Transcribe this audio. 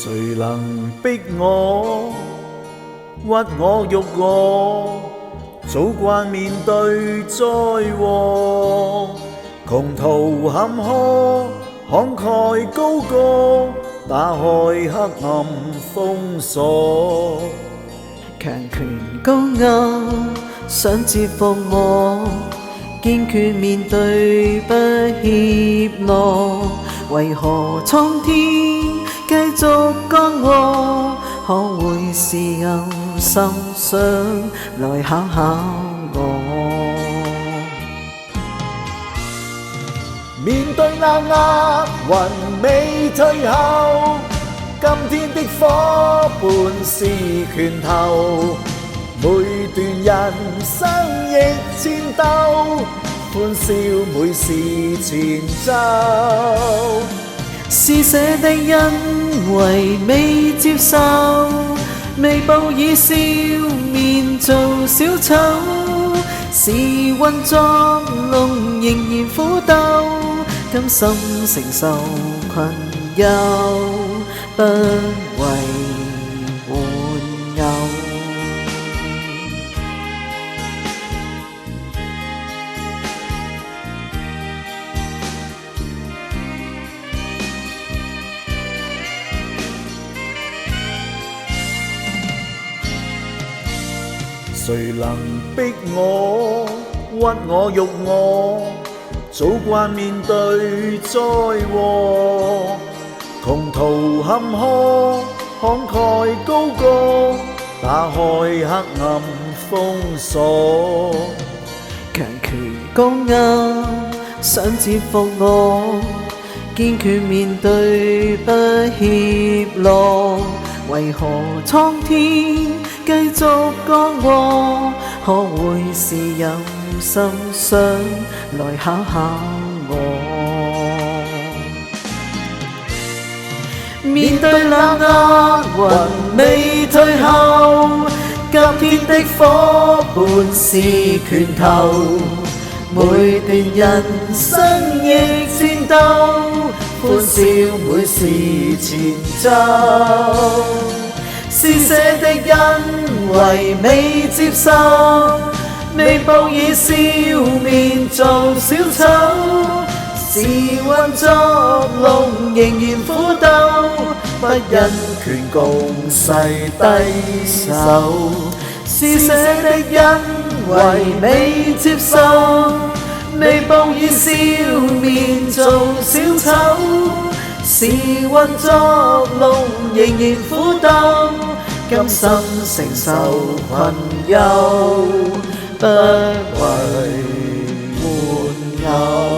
谁能逼我、屈我、辱我？早惯面对灾祸，穷途坎坷，慷慨高歌，打开黑暗封锁。强权高压想折服我，坚决面对不怯懦。为何苍天继续干我？可会是有心想来考考我？面對咬壓，雲未退後，今天的伙伴是拳頭，每段人生亦戰鬥，歡笑每時前奏。施捨的因為未接受，未報以笑面做小丑，時運作弄仍然苦鬥，甘心承受困憂，不為玩偶。誰能逼我、屈我、辱我？早慣面對災禍，窮途坎坷，慷慨高歌，打開黑暗封鎖。強權高壓想折服我，堅決面對不怯懦。為何蒼天繼續降禍？可會是有心想來考考我？面對冷壓，雲未退後，今天的伙伴是拳頭，每段人生亦戰鬥，歡笑每時前奏。施捨的因為未接受，未報以笑面做小丑，時運作弄仍然苦鬥，不因權共勢低手。施捨的因為未接受，未報以笑面做小丑，時運作弄仍然苦鬥，甘心承受困憂，不為玩偶。